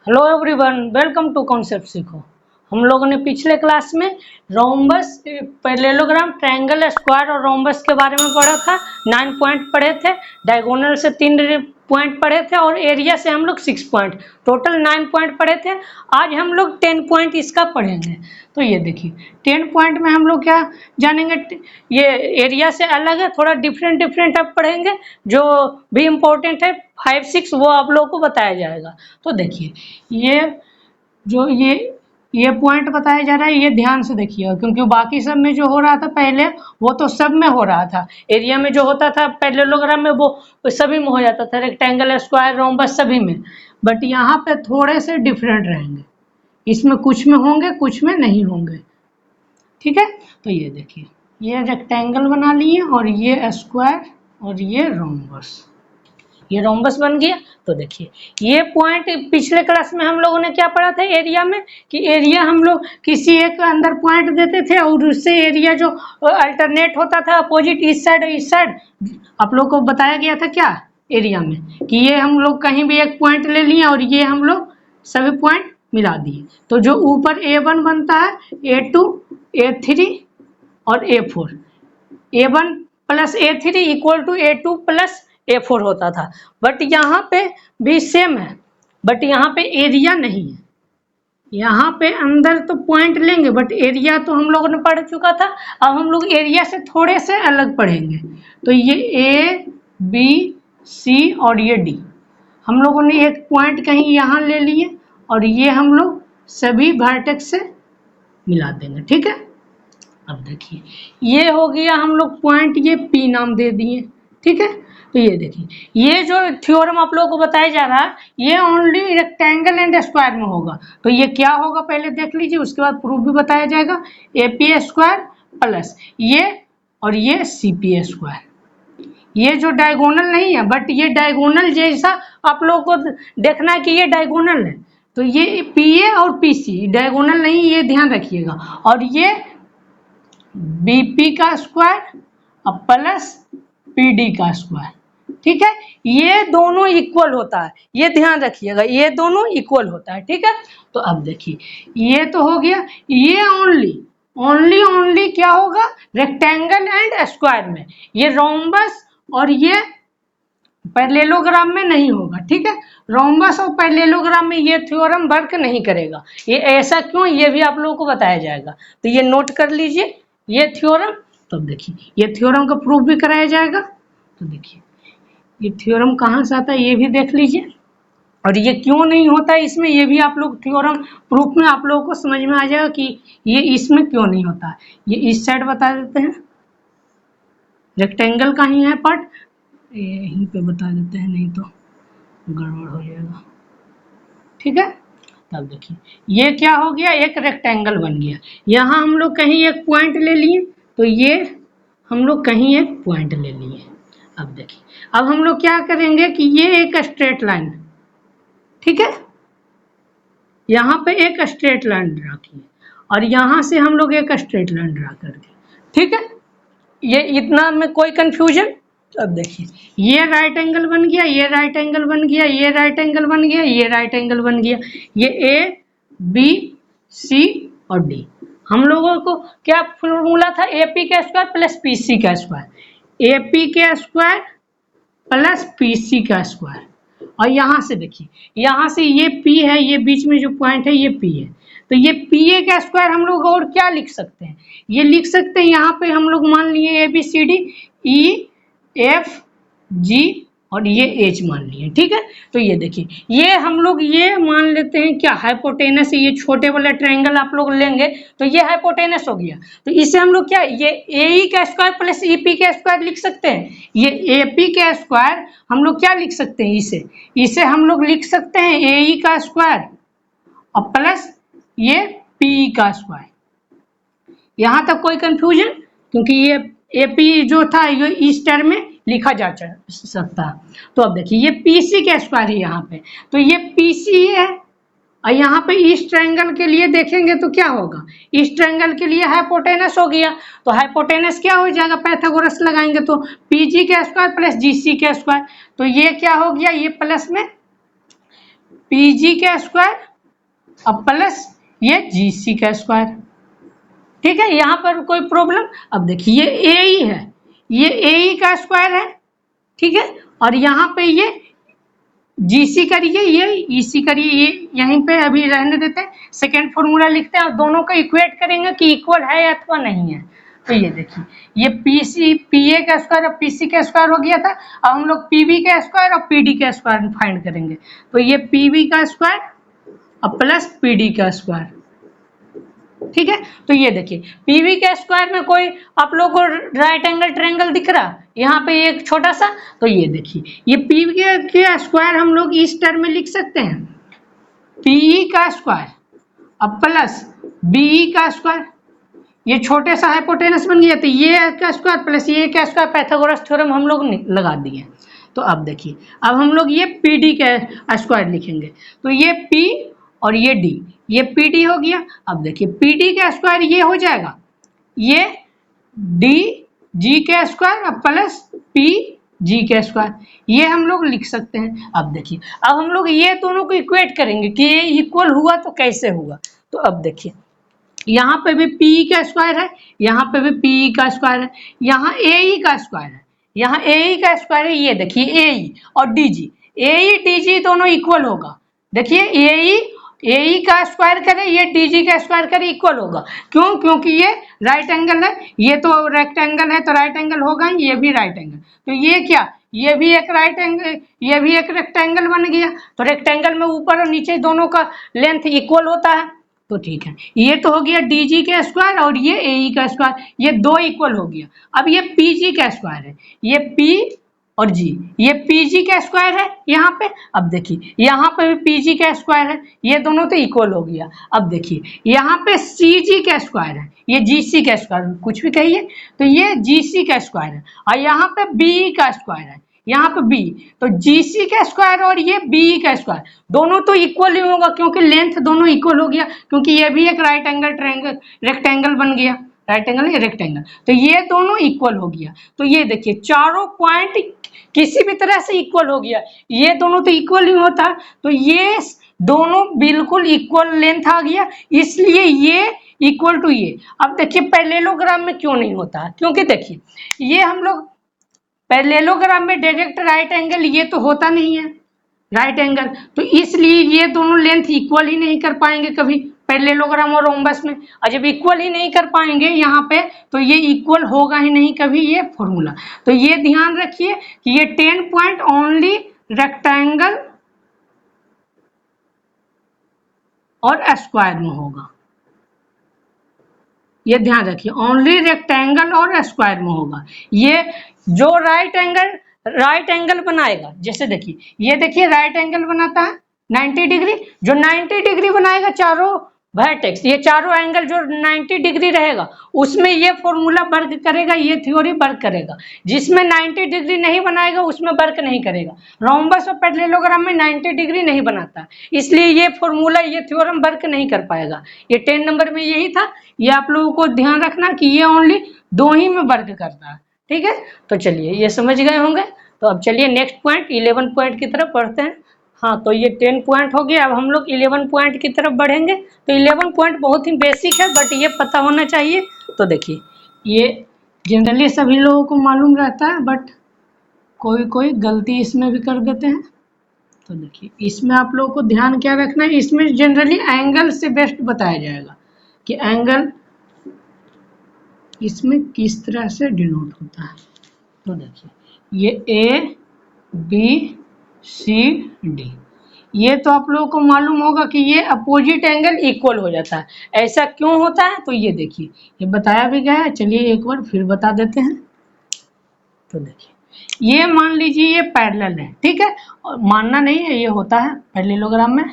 Hello everyone, welcome to concept सीखो। हम लोगों ने पिछले क्लास में रोम्बस, पैरेललोग्राम, ट्रायंगल, स्क्वायर और रोम्बस के बारे में पढ़ा था। 9 पॉइंट पढ़े थे, डायगोनल से 3 पॉइंट पढ़े थे और एरिया से हम लोग 6 पॉइंट, टोटल 9 पॉइंट पढ़े थे। आज हम लोग 10 पॉइंट इसका पढ़ेंगे। तो ये देखिए 10 पॉइंट में हम लोग क्या जानेंगे, ये एरिया से अलग है, थोड़ा डिफरेंट अब पढ़ेंगे। जो भी इम्पोर्टेंट है 5-6 वो आप लोगों को बताया जाएगा। तो देखिए ये जो ये पॉइंट बताया जा रहा है, ये ध्यान से देखिएगा, क्योंकि बाकी सब में जो हो रहा था पहले वो तो सब में हो रहा था। एरिया में जो होता था पैरेललोग्राम में वो सभी में हो जाता था, रेक्टेंगल, स्क्वायर, रोम्बस सभी में। बट यहाँ पे थोड़े से डिफरेंट रहेंगे, इसमें कुछ में होंगे कुछ में नहीं होंगे। ठीक है, तो ये देखिए ये रेक्टेंगल बना लिए और ये स्क्वायर और ये रोम्बस, ये रोम्बस बन गया। तो देखिए ये पॉइंट पिछले क्लास में हम लोगों ने क्या पढ़ा था एरिया में, कि एरिया हम लोग किसी एक अंदर पॉइंट देते थे और उससे एरिया जो अल्टरनेट होता था अपोजिट, इस साइड आप लोग को बताया गया था क्या एरिया में, कि ये हम लोग कहीं भी एक पॉइंट ले लिए और ये हम लोग सभी पॉइंट मिला दिए। तो जो ऊपर A1 बनता है, A2, A3 और A4, A1 plus A3 equal to A2 plus A4 होता था। बट यहाँ पे भी सेम है, बट यहाँ पे एरिया नहीं है। यहाँ पे अंदर तो पॉइंट लेंगे बट एरिया तो हम लोगों ने पढ़ चुका था। अब हम लोग एरिया से थोड़े से अलग पढ़ेंगे। तो ये A, B, C और ये D, हम लोगों ने एक पॉइंट कहीं यहाँ ले लिए और ये हम लोग सभी वर्टेक्स से मिला देंगे। ठीक है, अब देखिए ये हो गया हम लोग पॉइंट, ये P नाम दे दिए। ठीक है, तो ये देखिए ये जो थ्योरम आप लोगों को बताया जा रहा है ये ओनली रेक्टेंगल एंड स्क्वायर में होगा। तो ये क्या होगा पहले देख लीजिए, उसके बाद प्रूफ भी बताया जाएगा। AP स्क्वायर प्लस ये और ये CP स्क्वायर, ये जो डायगोनल नहीं है बट ये डायगोनल जैसा आप लोगों को देखना है कि ये डायगोनल है। तो ये PA और PC डायगोनल नहीं, ये ध्यान रखिएगा। और ये BP का स्क्वायर और प्लस PD का स्क्वायर। ठीक है, ये दोनों इक्वल होता है, ये ध्यान रखिएगा, ये दोनों इक्वल होता है। ठीक है, तो अब देखिए ये तो हो गया, ये ओनली क्या होगा रेक्टेंगल एंड स्क्वायर में, ये रोम्बस और ये पैरेललोग्राम में नहीं होगा। ठीक है, रोम्बस और पैरेललोग्राम में ये थ्योरम वर्क नहीं करेगा। ये ऐसा क्यों, ये भी आप लोगों को बताया जाएगा। तो ये नोट कर लीजिए ये थ्योरम। तो देखिए ये थ्योरम का प्रूफ भी कराया जाएगा। तो देखिए ये थ्योरम कहाँ से आता है ये भी देख लीजिए, और ये क्यों नहीं होता है इसमें, ये भी आप लोग थ्योरम प्रूफ में आप लोगों को समझ में आ जाएगा कि ये इसमें क्यों नहीं होता है। ये इस साइड बता देते हैं, रेक्टेंगल का ही है पार्ट, यहीं पे बता देते हैं, नहीं तो गड़बड़ हो जाएगा। ठीक है, तब देखिए ये क्या हो गया, एक रेक्टेंगल बन गया। यहाँ हम लोग कहीं एक पॉइंट ले लिए, तो ये हम लोग कहीं एक पॉइंट ले लिए। अब देखिए अब हम लोग क्या करेंगे कि ये एक स्ट्रेट लाइन, ठीक है, यहाँ पे एक स्ट्रेट लाइन ड्रा किए और यहाँ से हम लोग एक स्ट्रेट लाइन ड्रा कर दिए। ठीक है, ये इतना में कोई कंफ्यूजन। अब देखिए ये राइट एंगल बन गया, ये राइट एंगल बन गया, ये राइट एंगल बन गया, ये राइट एंगल बन गया। ये A, B, C और D, हम लोगों को क्या फॉर्मूला था, AP का स्क्वायर प्लस PC का स्क्वायर, AP का स्क्वायर प्लस PC का स्क्वायर। और यहाँ से देखिए, यहाँ से ये P है, ये बीच में जो पॉइंट है ये P है, तो ये PA का स्क्वायर हम लोग और क्या लिख सकते हैं, ये लिख सकते हैं यहाँ पे हम लोग मान लिए ABCD, EFG और ये H मान लिए। ठीक है, तो ये देखिए ये हम लोग ये मान लेते हैं क्या हाइपोटेनस, ये छोटे वाले ट्रायंगल आप लोग लेंगे तो ये हाइपोटेनस हो गया। तो इसे हम लोग क्या ये AE का स्क्वायर प्लस EP का स्क्वायर लिख सकते हैं। ये AP का स्क्वायर हम लोग क्या लिख सकते हैं, इसे हम लोग लिख सकते हैं AE का स्क्वायर और प्लस ये PE का स्क्वायर। यहाँ तक कोई कंफ्यूजन, क्योंकि ये AP जो था ये इस टर्म में लिखा जा सकता। तो अब देखिए ये PC का स्क्वायर है यहाँ पे, तो ये PC है। और यहाँ पे इस ट्रायंगल के लिए देखेंगे तो क्या होगा, इस ट्रायंगल के लिए हाइपोटेनस हो गया, तो हाइपोटेनस क्या हो जाएगा, पाइथागोरस लगाएंगे तो PG का स्क्वायर प्लस GC का स्क्वायर। तो ये क्या हो गया, ये प्लस में PG का स्क्वायर अब प्लस ये GC का स्क्वायर। ठीक है, यहाँ पर कोई प्रॉब्लम? अब देखिए ये AE है, ये AE का स्क्वायर है। ठीक है, और यहाँ पे ये GC करिए, ये EC करिए, ये यहीं पे अभी रहने देते हैं, सेकेंड फॉर्मूला लिखते हैं और दोनों को इक्वेट करेंगे कि इक्वल है अथवा नहीं है। तो ये देखिए ये PA का स्क्वायर और PC का स्क्वायर हो गया था। अब हम लोग PB का स्क्वायर और PD का स्क्वायर फाइंड करेंगे। तो ये PB का स्क्वायर और प्लस PD का स्क्वायर। ठीक है, तो ये देखिए PB के स्क्वायर में कोई आप लोग को राइट एंगल ट्रायंगल दिख रहा यहाँ पे एक छोटा सा? तो ये देखिए ये PB के स्क्वायर हम लोग इस टर्म में लिख सकते हैं, PE का स्क्वायर अब प्लस BE का स्क्वायर। ये छोटे सा हाइपोटेनस बन गया, तो ये का स्क्वायर प्लस ये का स्क्वायर, पाइथागोरस थ्योरम हम लोग लगा दिए। तो अब देखिए अब हम लोग ये PD का स्क्वायर लिखेंगे, तो ये P और ये D, ये PD हो गया। अब देखिए PD का स्क्वायर ये हो जाएगा, ये DG का स्क्वायर प्लस PG का स्क्वायर, ये हम लोग लिख सकते हैं। अब देखिए अब हम लोग ये दोनों को इक्वेट करेंगे कि ये इक्वल हुआ तो कैसे हुआ। तो अब देखिए यहाँ पे भी PE का स्क्वायर है, यहाँ पे भी PE का स्क्वायर है, यहाँ AE का स्क्वायर है, यहाँ AE का स्क्वायर है। ये देखिए AE और DG, AE DG दोनों इक्वल होगा। देखिए AE का स्क्वायर करे, ये DG का स्क्वायर करे, इक्वल होगा। क्यों? क्योंकि ये राइट एंगल है, ये तो रेक्टेंगल है तो राइट एंगल होगा, ये भी राइट एंगल। तो ये क्या, ये भी एक राइट एंगल, ये भी एक रेक्टेंगल बन गया। तो रेक्टेंगल में ऊपर और नीचे दोनों का लेंथ इक्वल होता है। तो ठीक है, ये तो हो गया DG का स्क्वायर और ये AE का स्क्वायर, ये दो इक्वल हो गया। अब ये PG का स्क्वायर है, ये P और G, ये PG का स्क्वायर है यहाँ पे। अब देखिए यहाँ पे भी PG का स्क्वायर है, ये दोनों तो इक्वल हो गया। अब देखिए यहाँ पे CG का स्क्वायर है, ये GC का स्क्वायर, कुछ भी कहिए, तो ये GC का स्क्वायर है। और यहाँ पे BE का स्क्वायर है, यहाँ पे B, तो GC का स्क्वायर और ये BE का स्क्वायर दोनों तो इक्वल ही होगा, क्योंकि लेंथ दोनों इक्वल हो गया, क्योंकि ये भी एक राइट एंगल ट्रायंगल रेक्टेंगल बन गया, राइट एंगल या रेक्टेंगल, तो ये दोनों इक्वल हो गया। तो ये देखिए चारों पॉइंट किसी भी तरह से इक्वल हो गया, ये दोनों तो इक्वल ही होता, तो ये दोनों बिल्कुल इक्वल लेंथ आ गया, इसलिए ये इक्वल टू ये। अब देखिए पैरेललोग्राम में क्यों नहीं होता, क्योंकि देखिए ये हम लोग पैरेललोग्राम में डायरेक्ट राइट एंगल ये तो होता नहीं है राइट एंगल, तो इसलिए ये दोनों लेंथ इक्वल ही नहीं कर पाएंगे कभी पैरेललोग्राम और रोम्बस में। और जब इक्वल ही नहीं कर पाएंगे यहाँ पे, तो ये इक्वल होगा ही नहीं कभी ये फॉर्मूला। तो ये ध्यान रखिए कि ये 10 पॉइंट ओनली रेक्टेंगल और स्क्वायर में होगा, ये ध्यान रखिए, ओनली रेक्टेंगल और स्क्वायर में होगा। ये जो राइट एंगल बनाएगा, जैसे देखिए ये देखिए राइट एंगल बनाता है 90 डिग्री, जो 90 डिग्री बनाएगा चारों वर्टेक्स, ये चारों एंगल जो 90 डिग्री रहेगा उसमें ये फॉर्मूला वर्क करेगा, ये थ्योरी वर्क करेगा। जिसमें 90 डिग्री नहीं बनाएगा उसमें वर्क नहीं करेगा। रोम्बस और पैरेललोग्राम में 90 डिग्री नहीं बनाता, इसलिए ये फॉर्मूला ये थ्योरम वर्क नहीं कर पाएगा। ये 10 नंबर में यही था, ये आप लोगों को ध्यान रखना कि ये ओनली दो ही में वर्क करता है। ठीक है, तो चलिए ये समझ गए होंगे। तो अब चलिए नेक्स्ट पॉइंट 11 पॉइंट की तरफ बढ़ते हैं। हाँ, तो ये 10 पॉइंट हो गया, अब हम लोग 11 पॉइंट की तरफ बढ़ेंगे। तो 11 पॉइंट बहुत ही बेसिक है, बट ये पता होना चाहिए। तो देखिए ये जनरली सभी लोगों को मालूम रहता है, बट कोई गलती इसमें भी कर देते हैं। तो देखिए इसमें आप लोगों को ध्यान क्या रखना है, इसमें जनरली एंगल से बेस्ट बताया जाएगा कि एंगल इसमें किस तरह से डिनोट होता है। तो देखिए ये ABCD, ये तो आप लोगों को मालूम होगा कि ये अपोजिट एंगल इक्वल हो जाता है। ऐसा क्यों होता है, तो ये देखिए ये बताया भी गया है, चलिए एक बार फिर बता देते हैं। तो देखिए ये मान लीजिए ये पैरेलल है, ठीक है, और मानना नहीं है, ये होता है पैरेललोग्राम में,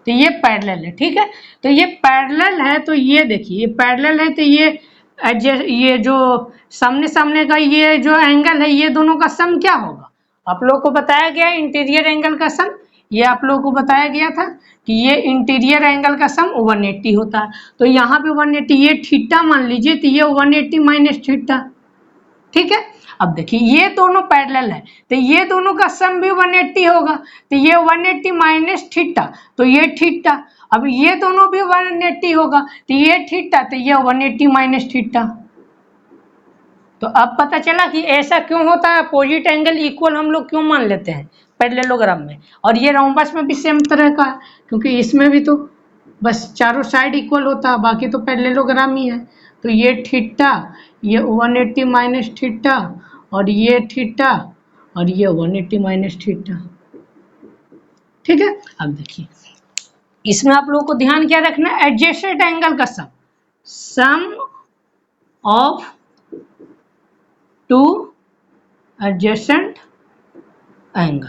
तो ये पैरेलल है। ठीक है, तो ये पैरेलल है, तो ये देखिए ये पैरेलल है, तो ये जो सामने का ये जो एंगल है, ये दोनों का सम क्या होगा, आप लोगों को बताया गया है इंटीरियर एंगल का सम। ये आप लोगों को बताया गया था कि ये इंटीरियर एंगल का सम 180 होता है। तो यहाँ पे 180, ये थीटा मान लीजिए, तो ये 180 माइनस थीटा। ठीक है, अब देखिए ये दोनों पैरेलल है तो ये दोनों का सम भी 180 होगा, तो ये 180 माइनस थीटा तो ये थीटा। अब ये दोनों भी 180 होगा तो ये थीटा तो ये 180 माइनस थीटा। तो अब पता चला कि ऐसा क्यों होता है, अपोजिट एंगल इक्वल हम लोग क्यों मान लेते हैं पैरेललोग्राम में। और ये रोम्बस में भी सेम तरह का है, क्योंकि इसमें भी तो बस चारों साइड इक्वल होता है, बाकी तो पैरेललोग्राम ही है। तो ये थीटा, ये 180 माइनस थीटा, और ये थीटा, और ये 180 माइनस थीटा। ठीक है। अब देखिए इसमें आप लोगों को ध्यान क्या रखना है, एडजेसेंट एंगल का sum of two adjacent angle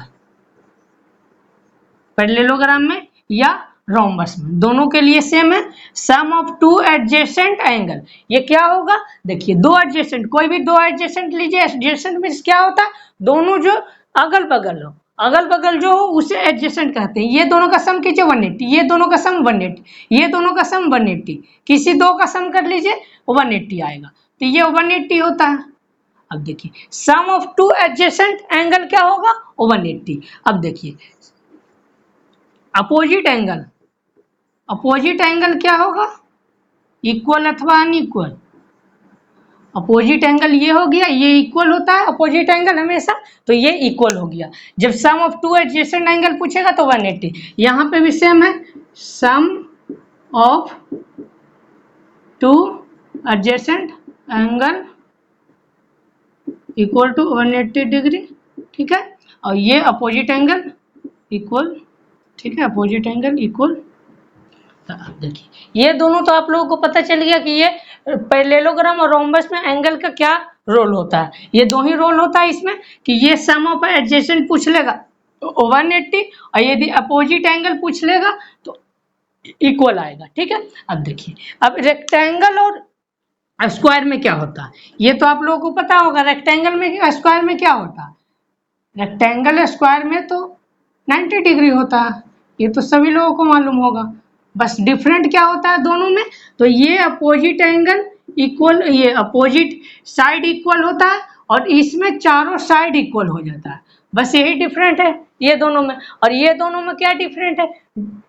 parallelogram में या रोम्बस में, दोनों के लिए सेम है। Sum of two adjacent angle, ये क्या होगा, देखिए दो एडजेसेंट, कोई भी दो एडजेसेंट लीजिए। एडजेसेंट मींस क्या होता है, दोनों जो अगल बगल हो, अगल बगल जो हो उसे एडजेसेंट कहते हैं। ये दोनों का सम कीजिए 180, ये दोनों का सम 180, ये दोनों का सम 180, किसी दो का सम कर लीजिए 180 आएगा, तो ये 180 होता है। अब देखिए सम ऑफ टू एडजेसेंट एंगल क्या होगा, 180। अब देखिए अपोजिट एंगल, अपोजिट एंगल क्या होगा, इक्वल अथवा अनइक्वल। अपोजिट एंगल ये हो गया, ये इक्वल होता है अपोजिट एंगल हमेशा, तो ये इक्वल हो गया। जब sum of two adjacent angle पूछेगा तो 180। यहाँ पे भी सेम है, sum of two adjacent angle equal to 180 degree. ठीक है, और ये अपोजिट एंगल इक्वल, ठीक है, अपोजिट एंगल इक्वल। तो अब देखिए ये दोनों तो आप लोगों को पता चल गया कि ये पैरेललोग्राम और रोम्बस में एंगल का क्या रोल होता है। ये दो ही रोल होता है इसमें कि ये सम ऑफ एडजेसेंट पूछ लेगा तो 180, और यदि अपोजिट एंगल पूछ लेगा तो इक्वल आएगा। ठीक है। अब देखिए अब रेक्टेंगल और स्क्वायर में क्या होता है, ये तो आप लोगों को पता होगा। रेक्टेंगल में स्क्वायर में क्या होता है, रेक्टेंगल स्क्वायर में तो 90 डिग्री होता है, ये तो सभी लोगों को मालूम होगा। बस डिफरेंट क्या होता है दोनों में, तो ये अपोजिट एंगल इक्वल, ये अपोजिट साइड इक्वल होता है और इसमें चारों साइड इक्वल हो जाता है। बस यही डिफरेंट है ये दोनों में। और ये दोनों में क्या डिफरेंट है,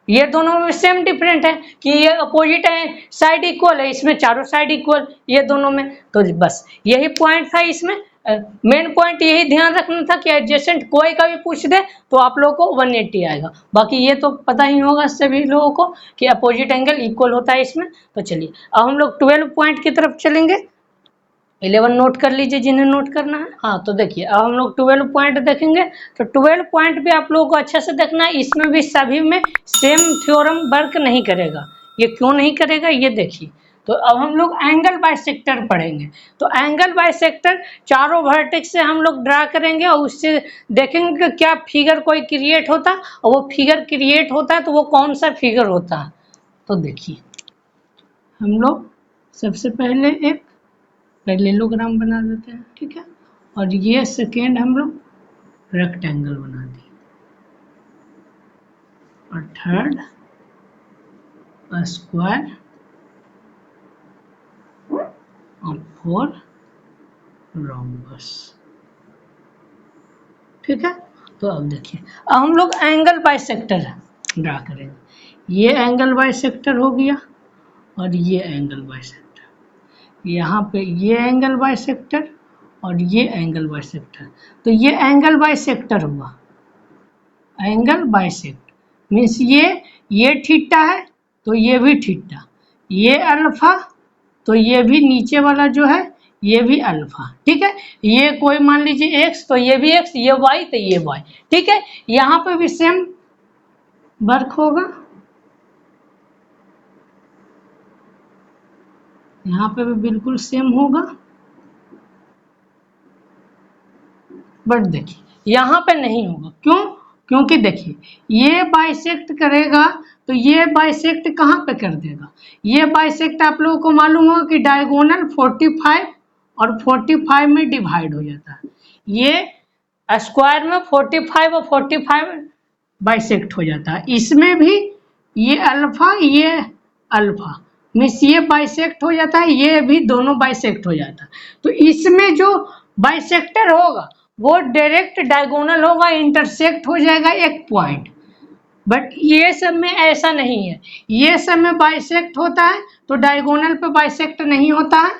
ये दोनों में सेम डिफरेंट है कि ये अपोजिट साइड इक्वल है, इसमें चारों साइड इक्वल ये दोनों में। तो बस यही पॉइंट था इसमें, मेन पॉइंट यही ध्यान रखना था कि एडजेसेंट कोई का भी पूछ दे तो आप लोगों को 180 आएगा। बाकी ये तो पता ही होगा सभी लोगों को कि अपोजिट एंगल इक्वल होता है इसमें। तो चलिए अब हम लोग 12 पॉइंट की तरफ चलेंगे। 11 नोट कर लीजिए जिन्हें नोट करना है। हाँ तो देखिए अब हम लोग 12 पॉइंट देखेंगे। तो 12 पॉइंट भी आप लोगों को अच्छे से देखना है, इसमें भी सभी में सेम थ्योरम वर्क नहीं करेगा। ये क्यों नहीं करेगा ये देखिए। तो अब हम लोग एंगल बाइसेक्टर पढ़ेंगे। तो एंगल बाइसेक्टर चारों वर्टेक्स से हम लोग ड्रा करेंगे और उससे देखेंगे कि क्या फिगर कोई क्रिएट होता है, और वो फिगर क्रिएट होता है तो वो कौन सा फिगर होता है। तो देखिए हम लोग सबसे पहले एक पैरेललोग्राम बना देते हैं। ठीक है, और ये सेकेंड हम लोग रेक्टेंगल बना दिए, और थर्ड स्क्वायर, और 4 रोम्बस। ठीक है। तो अब देखिए अब हम लोग एंगल बाइसेक्टर ड्रा करेंगे। ये एंगल बाइसेक्टर हो गया और ये एंगल बाइसेक्टर, यहाँ पे ये एंगल बाइसेक्टर और ये एंगल बाइसेक्टर। तो ये एंगल बाइसेक्टर हुआ, एंगल बाइसेक्ट मीन्स ये थीटा है तो ये भी थीटा, ये अल्फा तो ये भी नीचे वाला जो है ये भी अल्फा। ठीक है, ये कोई मान लीजिए एक्स तो ये भी एक्स, ये वाई तो ये वाई। ठीक है, यहाँ पे भी सेम वर्क होगा, यहाँ पे भी बिल्कुल सेम होगा। बट देखिए यहाँ पे नहीं होगा, क्यों, क्योंकि देखिए ये बाइसेक्ट करेगा तो ये बाइसेक्ट कहाँ पे कर देगा, ये बाइसेक्ट आप लोगों को मालूम होगा कि डायगोनल 45 और 45 में डिवाइड हो जाता है। ये स्क्वायर में 45 और 45 बाइसेक्ट हो जाता है। इसमें भी ये अल्फा मीन्स ये बाइसेक्ट हो जाता है, ये भी दोनों बाइसेक्ट हो जाता है। तो इसमें जो बाइसेक्टर होगा वो डायरेक्ट डायगोनल होगा, इंटरसेक्ट हो जाएगा एक पॉइंट। बट ये सब में ऐसा नहीं है, ये सब में बाइसेक्ट होता है तो डायगोनल पे बाइसेक्ट नहीं होता है,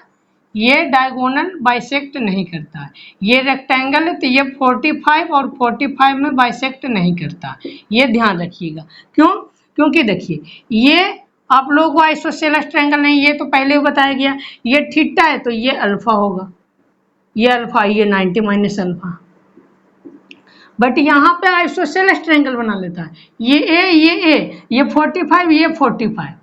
ये डायगोनल बाइसेक्ट नहीं करता है। ये रेक्टेंगल है तो ये 45 और 45 में बाइसेक्ट नहीं करता, ये ध्यान रखिएगा। क्यों? क्योंकि देखिए ये आप लोगों को आइसोसेलेस ट्रायंगल नहीं, ये तो पहले बताया गया, ये थीटा है तो ये अल्फा होगा, ये अल्फा, ये 90 माइनस अल्फा। बट यहाँ पे आइसोसेलेस ट्रायंगल बना लेता है, ये ए, ये 45, ये 45,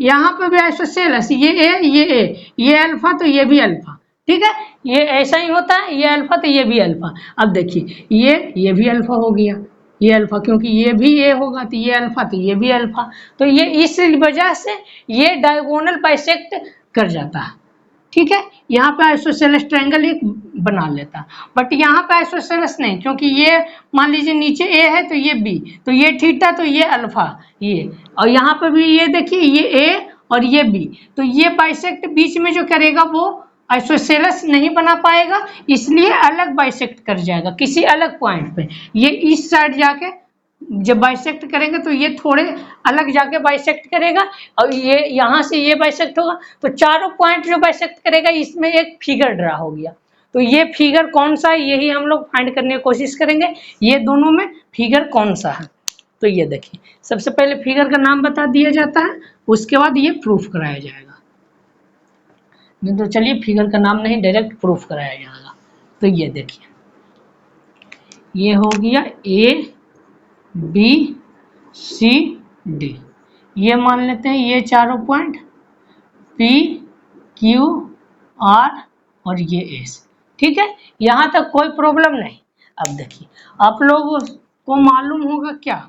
यहाँ पे भी आइसोसेलेस, ये अल्फा तो ये भी अल्फा, ठीक है, ये ऐसा ही होता है, ये अल्फा तो ये भी अल्फा। अब देखिए ये भी अल्फा हो गया, ये अल्फा, क्योंकि ये भी ए होगा तो ये अल्फा तो ये भी अल्फा, तो ये इस वजह से ये डायगोनल बाइसेक्ट कर जाता है, ठीक है। यहाँ पे आइसोसेलेस ट्रायंगल एक बना लेता है, बट यहाँ पे आइसोसेलेस नहीं, क्योंकि ये मान लीजिए नीचे ए है तो ये बी, तो ये थीटा तो ये अल्फा, ये, और यहाँ पे भी ये देखिए ये ए और ये बी, तो ये बाइसेक्ट बीच में जो करेगा वो आइसोसेलेस नहीं बना पाएगा, इसलिए अलग बाइसेक्ट कर जाएगा किसी अलग पॉइंट पे। ये इस साइड जाके जब बाइसेक्ट करेंगे तो ये थोड़े अलग जाके बाइसेक्ट करेगा, और ये यहाँ से ये बाइसेक्ट होगा, तो चारों पॉइंट जो बाइसेक्ट करेगा इसमें एक फिगर ड्रा हो गया। तो ये फिगर कौन सा है यही हम लोग फाइंड करने की कोशिश करेंगे, ये दोनों में फिगर कौन सा है। तो ये देखिए सबसे पहले फिगर का नाम बता दिया जाता है, उसके बाद ये प्रूफ कराया जाएगा। नहीं तो चलिए फिगर का नाम नहीं, डायरेक्ट प्रूफ कराया जाएगा। तो ये देखिए ये हो गया ए बी सी डी, ये मान लेते हैं ये चारों पॉइंट पी क्यू आर और ये एस, ठीक है, यहाँ तक कोई प्रॉब्लम नहीं। अब देखिए आप लोगों को मालूम होगा क्या,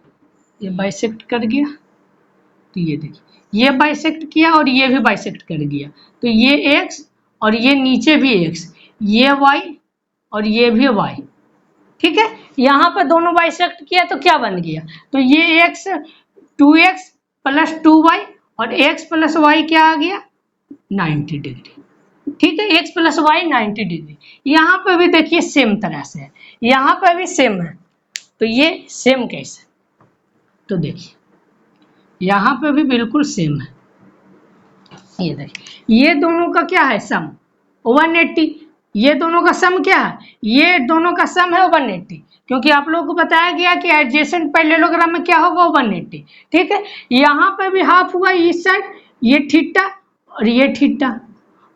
ये बाइसेक्ट कर गया, तो ये देखिए ये बाइसेक्ट किया और ये भी बाइसेक्ट कर गया, तो ये एक्स और ये नीचे भी एक्स, ये वाई और ये भी वाई, ठीक है। यहाँ पे दोनों बाइसेक्ट किया तो क्या बन गया, तो ये x 2x प्लस 2y और x प्लस y क्या आ गया 90 डिग्री, ठीक है, x प्लस y 90 डिग्री। यहाँ पे भी देखिए सेम तरह से है, यहाँ पे भी सेम है, तो ये सेम कैसे, तो देखिए यहाँ पे भी बिल्कुल सेम है, ये देखिए ये दोनों का क्या है सम 180, ये दोनों का सम क्या है, ये दोनों का सम है 180, क्योंकि आप लोगों को बताया गया कि एडजेसेंट पैरेललोग्राम में क्या होगा 180, ठीक है। यहाँ पे भी हाफ हुआ इस साइड, ये थीटा और ये थीटा,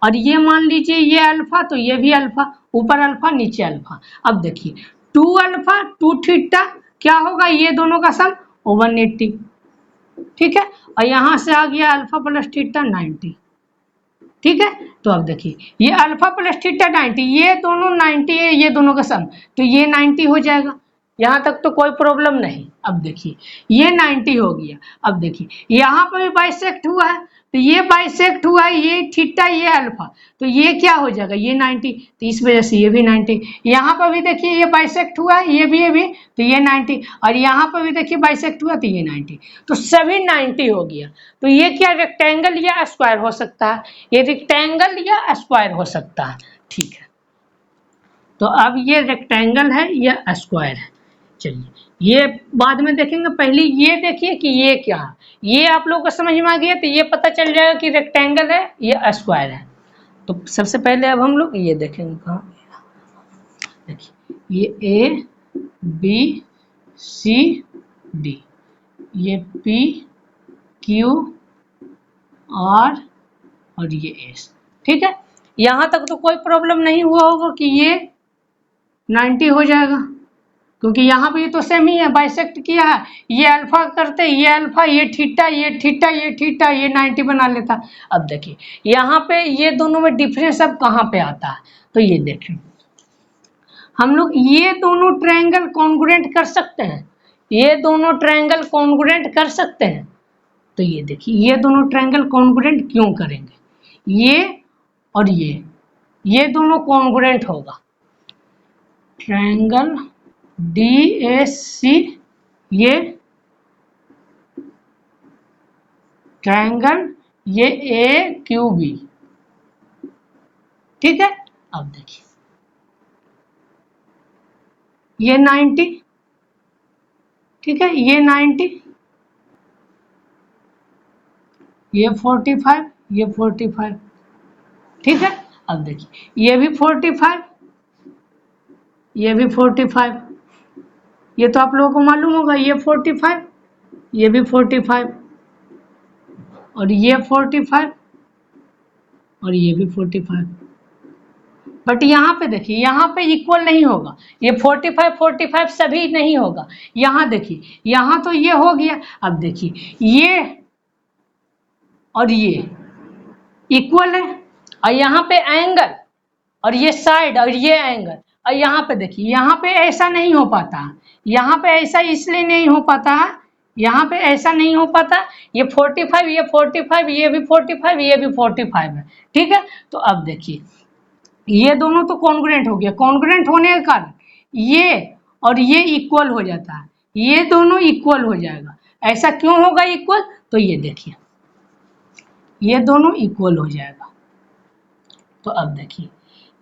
और ये मान लीजिए ये अल्फा तो ये भी अल्फा, ऊपर अल्फा नीचे अल्फा। अब देखिए 2 अल्फा 2 थीटा क्या होगा, ये दोनों का सम 180, ठीक है, और यहाँ से आ गया अल्फा प्लस थीटा 90, ठीक है। तो अब देखिए ये अल्फा प्लस थीटा 90, ये दोनों 90 है, ये दोनों का सम, तो ये 90 हो जाएगा, यहाँ तक तो कोई प्रॉब्लम नहीं। अब देखिए ये 90 हो गया, अब देखिए यहाँ पर भी बाइसेक्ट हुआ है, तो ये बाइसेक्ट हुआ है, ये थीटा ये अल्फा, तो ये क्या हो जाएगा ये 90, तो इस वजह से ये भी 90। यहाँ पर भी देखिए ये बाइसेक्ट हुआ है, ये भी तो ये 90, और यहाँ पर भी देखिए बाइसेक्ट हुआ तो ये 90, तो सभी 90 हो गया। तो ये क्या रेक्टेंगल या स्क्वायर हो सकता है, ये रेक्टेंगल या स्क्वायर हो सकता है, ठीक है। तो अब ये रेक्टेंगल है या स्क्वायर है, चलिए ये बाद में देखेंगे, पहले ये देखिए कि ये क्या है, ये आप लोगों को समझ में आ गया तो ये पता चल जाएगा कि रेक्टेंगल है या स्क्वायर है। तो सबसे पहले अब हम लोग ये देखेंगे, कहाँ देखिए ये ए बी सी डी, ये पी क्यू आर और ये एस, ठीक है। यहाँ तक तो कोई प्रॉब्लम नहीं हुआ होगा कि ये 90 हो जाएगा, क्योंकि यहाँ पे तो सेम ही है, बाइसेक्ट किया है, ये अल्फा करते ये अल्फा, ये थीटा ये थीटा ये थीटा, ये 90 बना लेता। अब देखिए यहाँ पे ये दोनों में डिफरेंस अब कहाँ पे आता है, तो ये देखिए हम लोग ये दोनों ट्रायंगल कॉन्ग्रुएंट कर सकते हैं, ये दोनों ट्रायंगल कॉन्ग्रुएंट कर सकते हैं। तो ये देखिए ये दोनों ट्रायंगल कॉन्ग्रुएंट क्यों करेंगे, ये और ये दोनों कॉन्ग्रुएंट होगा, ट्रायंगल DAC, ये ट्रायंगल ये AQB, ठीक है। अब देखिए ये 90, ठीक है, ये 90, ये 45, ये 45, ठीक है। अब देखिए ये भी 45, ये भी 45, ये तो आप लोगों को मालूम होगा, ये 45, ये भी 45, और ये 45, और ये भी 45। बट यहाँ पे देखिए, यहाँ पे इक्वल नहीं होगा, ये 45 45 सभी नहीं होगा। यहाँ देखिए, यहाँ तो ये हो गया। अब देखिए ये और ये इक्वल है, और यहाँ पे एंगल, और ये साइड, और ये एंगल, और यहाँ पे देखिए, यहाँ पे ऐसा नहीं हो पाता, यहाँ पे ऐसा इसलिए नहीं हो पाता, यहाँ पे ऐसा नहीं हो पाता। ये 45, ये 45, ये भी 45, ये भी 45 है, ठीक है। तो अब देखिए ये दोनों तो कॉन्ग्रुएंट हो गया, कॉन्ग्रुएंट होने के कारण ये और ये इक्वल हो जाता है, ये दोनों इक्वल हो जाएगा। ऐसा क्यों होगा इक्वल? तो ये देखिए ये दोनों इक्वल हो जाएगा। तो अब देखिए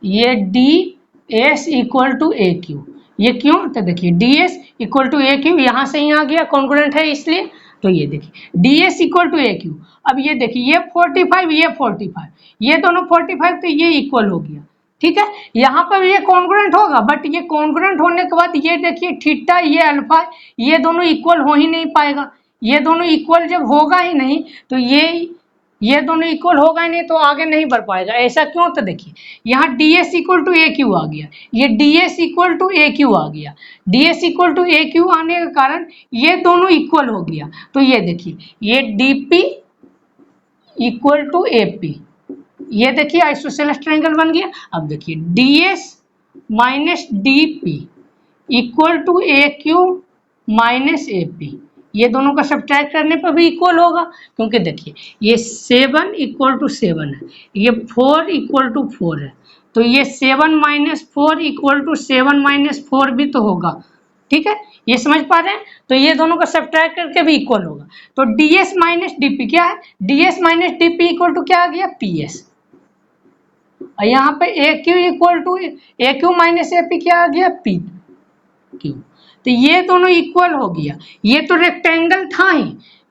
ये D S equal to A Q, ये क्यों? तो देखिए D S equal to A Q, यहाँ से ही आ गया, कॉन्ग्रुएंट है इसलिए। तो ये देखिए D S equal to A Q. अब ये देखिए ये 45, ये 45, ये दोनों 45, तो ये इक्वल हो गया, ठीक है। यहाँ पर ये कॉन्ग्रुएंट होगा, बट ये कॉन्ग्रुएंट होने के बाद ये देखिए थीटा, ये अल्फा, ये दोनों इक्वल हो ही नहीं पाएगा। ये दोनों इक्वल जब होगा ही नहीं, तो ये दोनों इक्वल होगा ही नहीं, तो आगे नहीं बढ़ पाएगा। ऐसा क्यों? तो देखिए यहाँ D S equal to A Q आ गया, ये D S equal to A Q आ गया, D S equal to A Q आने के कारण ये दोनों इक्वल हो गया। तो ये देखिए ये D P equal to A P, ये देखिए आइसोसेलेस ट्रायंगल बन गया। अब देखिए D S minus D P equal to A Q minus A P, ये दोनों का सब्ट्रैक्ट करने पर भी इक्वल होगा, क्योंकि देखिए ये 7 इक्वल टू 7 है, ये 4 इक्वल टू 4 है, तो ये 7 माइनस 4 इक्वल टू 7 माइनस 4 भी तो होगा, ठीक है। ये समझ पा रहे हैं? तो ये दोनों का सब्ट्रैक्ट करके भी इक्वल होगा। तो D S minus D P क्या है? D S minus D P equal to क्या आ गया? P S. और यहाँ पे A Q equal to A Q minus A P क्या आ गया? P Q. तो ये दोनों इक्वल हो गया। ये तो रेक्टेंगल था ही,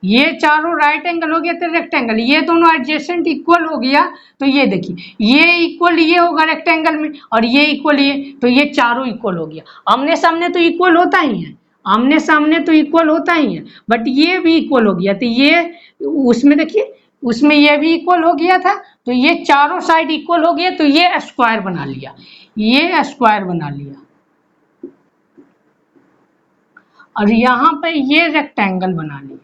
ये चारों राइट एंगल हो गया तो रेक्टेंगल, ये दोनों एडजेसेंट इक्वल हो गया। तो ये देखिए ये इक्वल ये होगा रेक्टेंगल में, और ये इक्वल ये, तो ये चारों इक्वल हो गया। आमने सामने तो इक्वल होता ही है, आमने सामने तो इक्वल होता ही है, बट ये भी इक्वल हो गया। तो ये उसमें देखिए, उसमें ये भी इक्वल हो गया था, तो ये चारों साइड इक्वल हो गया, तो ये स्क्वायर बना लिया, ये स्क्वायर बना लिया, और यहाँ पे ये रेक्टेंगल बना लिया।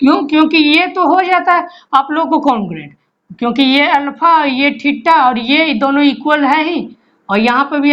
क्यों? क्योंकि ये तो हो जाता है आप लोगों को कॉन्ग्रुएंट, क्योंकि ये अल्फा, ये थीटा, और ये दोनों इक्वल है ही, और यहाँ पे भी